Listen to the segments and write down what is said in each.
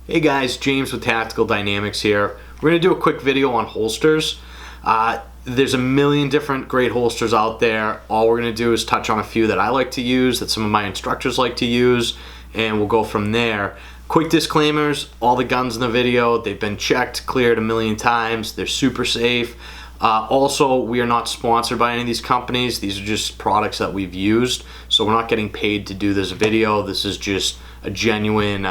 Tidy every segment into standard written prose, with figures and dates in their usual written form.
Hey guys, James with Tactical Dynamics here. We're going to do a quick video on holsters. There's a million different great holsters out there. All we're going to do is touch on a few that I like to use, that some of my instructors like to use, and we'll go from there. Quick disclaimers, all the guns in the video, they've been checked, cleared a million times. They're super safe. Also, we are not sponsored by any of these companies. These are just products that we've used. So we're not getting paid to do this video. This is just a genuine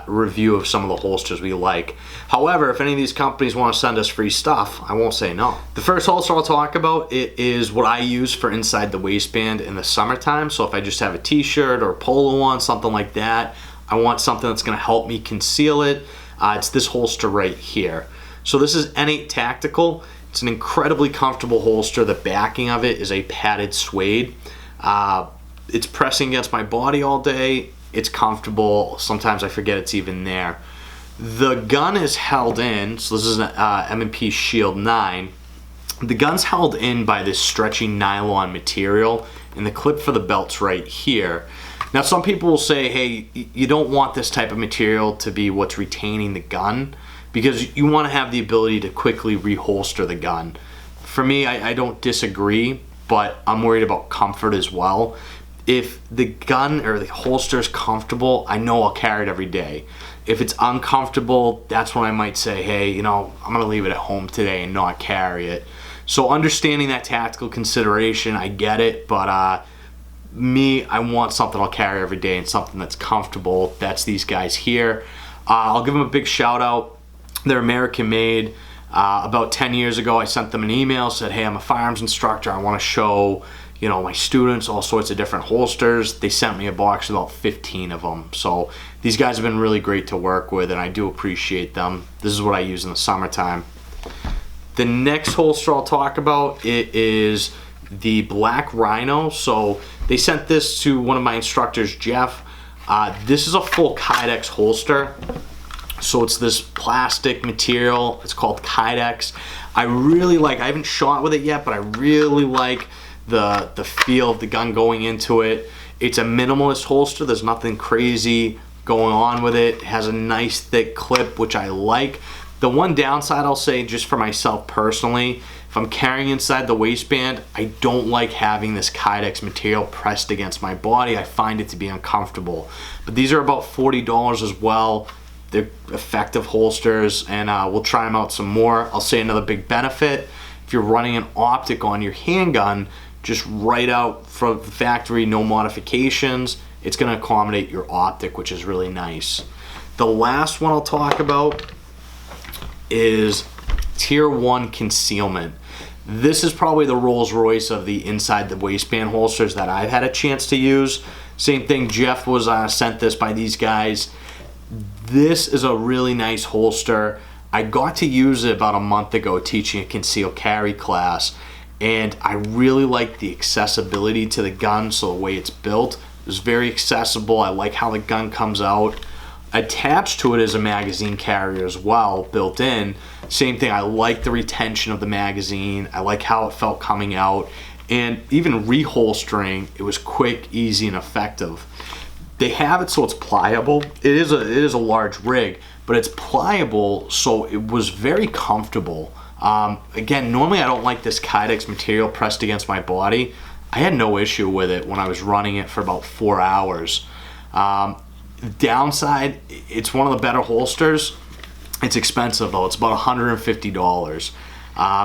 review of some of the holsters we like. However, if any of these companies want to send us free stuff, I won't say no. The first holster I'll talk about is what I use for inside the waistband in the summertime. So if I just have a t-shirt or a polo on, something like that, I want something that's going to help me conceal it. It's this holster right here. So this is N8 Tactical. It's an incredibly comfortable holster. The backing of it is a padded suede. It's pressing against my body all day. It's comfortable. Sometimes I forget it's even there. The gun is held in, so this is an M&P Shield 9. The gun's held in by this stretchy nylon material, and the clip for the belt's right here. Now some people will say, hey, you don't want this type of material to be what's retaining the gun, because you want to have the ability to quickly reholster the gun. For me, I don't disagree, but I'm worried about comfort as well. If the gun or the holster is comfortable, I know I'll carry it every day. If it's uncomfortable, that's when I might say, hey, you know, I'm gonna leave it at home today and not carry it. So understanding that tactical consideration, I get it, but me, I want something I'll carry every day and something that's comfortable. That's these guys here. I'll give them a big shout out. They're American made. About 10 years ago, I sent them an email, said, hey, I'm a firearms instructor. I want to show, you know, my students all sorts of different holsters. They sent me a box with about 15 of them. So these guys have been really great to work with, and I do appreciate them. This is what I use in the summertime. The next holster I'll talk about is the Black Rhino. So they sent this to one of my instructors, Jeff. This is a full Kydex holster. So it's this plastic material. It's called Kydex. I really like, I haven't shot with it yet, but I really like the feel of the gun going into it. It's a minimalist holster. There's nothing crazy going on with it. It has a nice thick clip, which I like. The one downside I'll say, just for myself personally, if I'm carrying inside the waistband, I don't like having this Kydex material pressed against my body. I find it to be uncomfortable. But these are about $40 as well. They're effective holsters, and we'll try them out some more. I'll say another big benefit, if you're running an optic on your handgun, just right out from the factory, no modifications, it's gonna accommodate your optic, which is really nice. The last one I'll talk about is Tier 1 concealment. This is probably the Rolls Royce of the inside the waistband holsters that I've had a chance to use. Same thing, Jeff was sent this by these guys. This is a really nice holster. I got to use it about a month ago teaching a concealed carry class, and I really like the accessibility to the gun. So the way it's built is very accessible. I like how the gun comes out. Attached to it is a magazine carrier as well, built in. Same thing, I like the retention of the magazine. I like how it felt coming out, and even reholstering, it was quick, easy, and effective. They have it so it's pliable. It is a large rig, but it's pliable, so it was very comfortable. Again, normally I don't like this Kydex material pressed against my body. I had no issue with it when I was running it for about 4 hours. Downside, it's one of the better holsters. It's expensive though. It's about $150.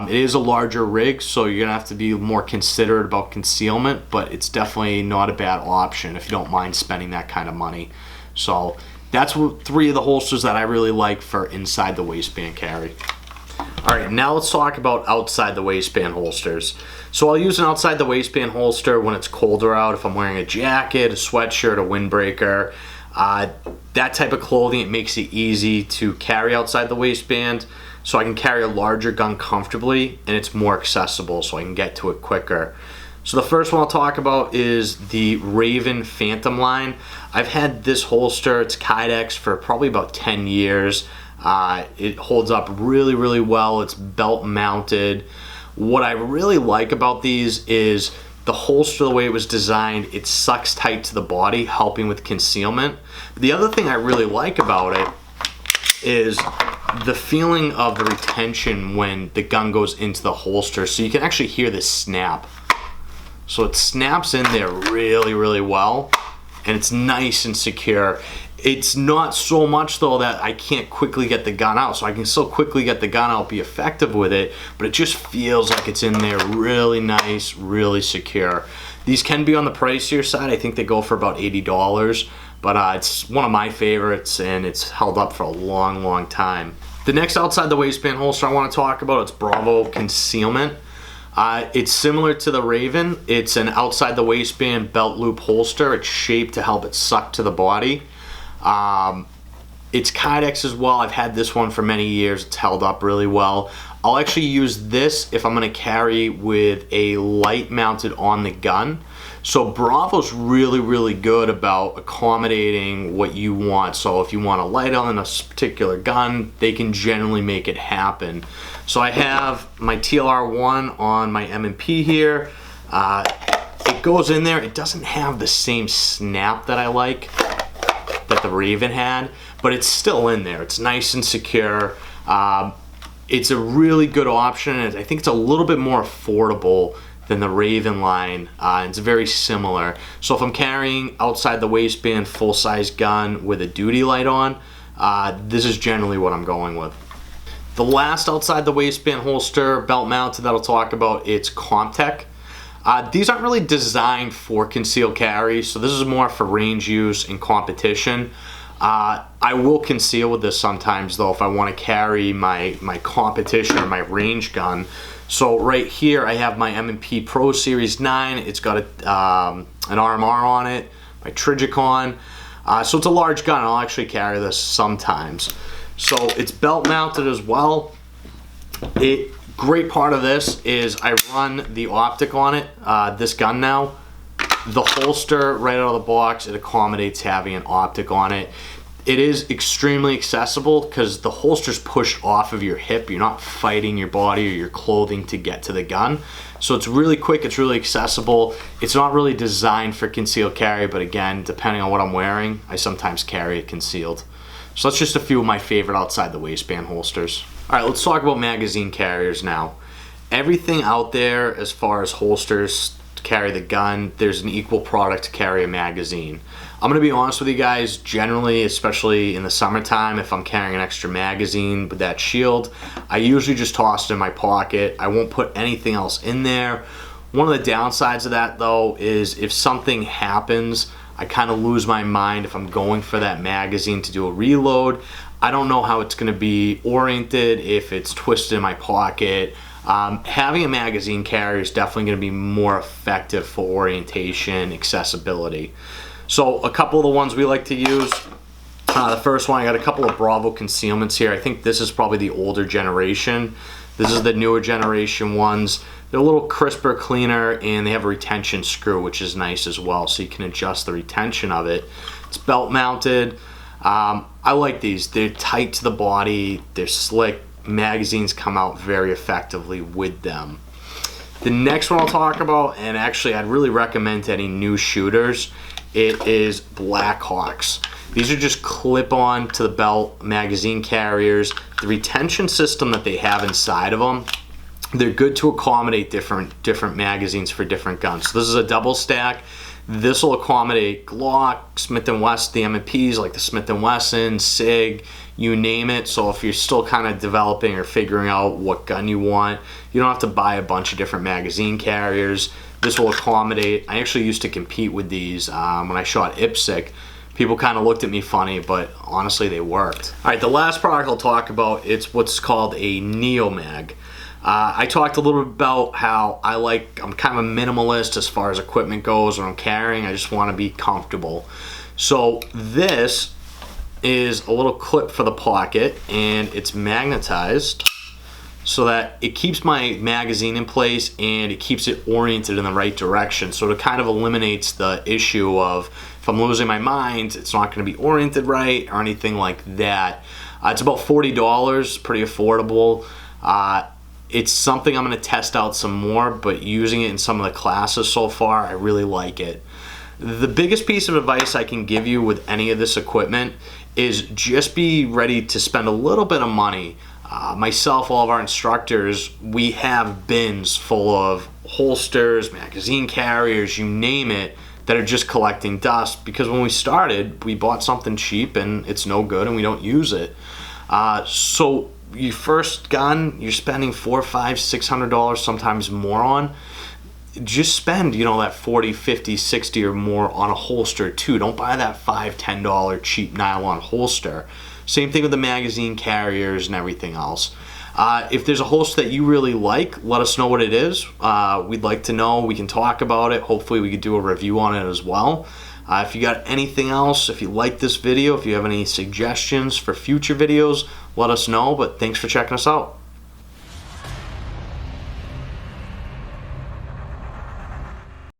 It is a larger rig, so you're gonna have to be more considerate about concealment, but it's definitely not a bad option if you don't mind spending that kind of money. So that's 3 of the holsters that I really like for inside the waistband carry. All right, now let's talk about outside the waistband holsters. So I'll use an outside the waistband holster when it's colder out, if I'm wearing a jacket, a sweatshirt, a windbreaker. That type of clothing, it makes it easy to carry outside the waistband, so I can carry a larger gun comfortably, and it's more accessible, so I can get to it quicker. So the first one I'll talk about is the Raven Phantom line. I've had this holster, it's Kydex, for probably about 10 years. It holds up really, really well. It's belt mounted. What I really like about these is the holster, the way it was designed, it sucks tight to the body, helping with concealment. The other thing I really like about it is the feeling of the retention when the gun goes into the holster. So you can actually hear this snap. So it snaps in there really, really well, and it's nice and secure. It's not so much though that I can't quickly get the gun out, so I can still quickly get the gun out, be effective with it, but it just feels like it's in there really nice, really secure. These can be on the pricier side. I think they go for about $80, but it's one of my favorites, and it's held up for a long, long time. The next outside the waistband holster I want to talk about, it's Bravo Concealment. It's similar to the Raven. It's an outside the waistband belt loop holster. It's shaped to help it suck to the body. It's Kydex as well. I've had this one for many years. It's held up really well. I'll actually use this if I'm going to carry with a light mounted on the gun. So Bravo's really, really good about accommodating what you want. So if you want a light on a particular gun, they can generally make it happen. So I have my TLR1 on my M&P here. It goes in there. It doesn't have the same snap that I like that the Raven had, but it's still in there. It's nice and secure. It's a really good option, and I think it's a little bit more affordable than the Raven line. It's very similar. So if I'm carrying outside the waistband full-size gun with a duty light on, this is generally what I'm going with. The last outside the waistband holster belt mounted that I'll talk about, it's Comtech. These aren't really designed for concealed carry, so this is more for range use and competition. I will conceal with this sometimes though if I want to carry my competition or my range gun. So right here I have my M&P Pro Series 9. It's got an RMR on it, my Trigicon. So it's a large gun. I'll actually carry this sometimes. So it's belt mounted as well. Great part of this is I run the optic on it, this gun now. The holster right out of the box, it accommodates having an optic on it. It is extremely accessible because the holster's pushed off of your hip. You're not fighting your body or your clothing to get to the gun. So it's really quick, it's really accessible. It's not really designed for concealed carry, but again, depending on what I'm wearing, I sometimes carry it concealed. So that's just a few of my favorite outside the waistband holsters. All right, let's talk about magazine carriers now. Everything out there as far as holsters to carry the gun, there's an equal product to carry a magazine. I'm gonna be honest with you guys, generally, especially in the summertime, if I'm carrying an extra magazine with that shield, I usually just toss it in my pocket. I won't put anything else in there. One of the downsides of that though is if something happens, I kind of lose my mind if I'm going for that magazine to do a reload. I don't know how it's going to be oriented, if it's twisted in my pocket. Having a magazine carrier is definitely going to be more effective for orientation, accessibility. So a couple of the ones we like to use. The first one, I got a couple of Bravo concealments here. I think this is probably the older generation. This is the newer generation ones. They're a little crisper, cleaner, and they have a retention screw, which is nice as well, so you can adjust the retention of it. It's belt mounted. I like these. They're tight to the body. They're slick. Magazines come out very effectively with them. The next one I'll talk about, and actually I'd really recommend to any new shooters, it is Blackhawks. These are just clip-on to the belt magazine carriers. The retention system that they have inside of them, they're good to accommodate different magazines for different guns. So this is a double stack. This will accommodate Glock, Smith & Wesson, the M&Ps like the Smith & Wesson, SIG, you name it. So if you're still kind of developing or figuring out what gun you want, you don't have to buy a bunch of different magazine carriers. This will accommodate. I actually used to compete with these when I shot IPSC. People kind of looked at me funny, but honestly they worked. All right, the last product I'll talk about, it's what's called a Neomag. I talked a little bit about how I'm kind of a minimalist as far as equipment goes when I'm carrying. I just want to be comfortable. So this is a little clip for the pocket, and it's magnetized so that it keeps my magazine in place and it keeps it oriented in the right direction. So it kind of eliminates the issue of if I'm losing my mind, it's not going to be oriented right or anything like that. It's about $40, pretty affordable. It's something I'm going to test out some more, but using it in some of the classes so far, I really like it. The biggest piece of advice I can give you with any of this equipment is just be ready to spend a little bit of money. Myself, all of our instructors, we have bins full of holsters, magazine carriers, you name it, that are just collecting dust, because when we started, we bought something cheap and it's no good and we don't use it. So your first gun, you're spending $400, $500, $600, sometimes more on. Just spend, that $40, $50, $60 or more on a holster too. Don't buy that $5, $10 cheap nylon holster. Same thing with the magazine carriers and everything else. If there's a holster that you really like, let us know what it is. We'd like to know. We can talk about it. Hopefully we could do a review on it as well. If you got anything else, if you like this video, if you have any suggestions for future videos, let us know. But thanks for checking us out.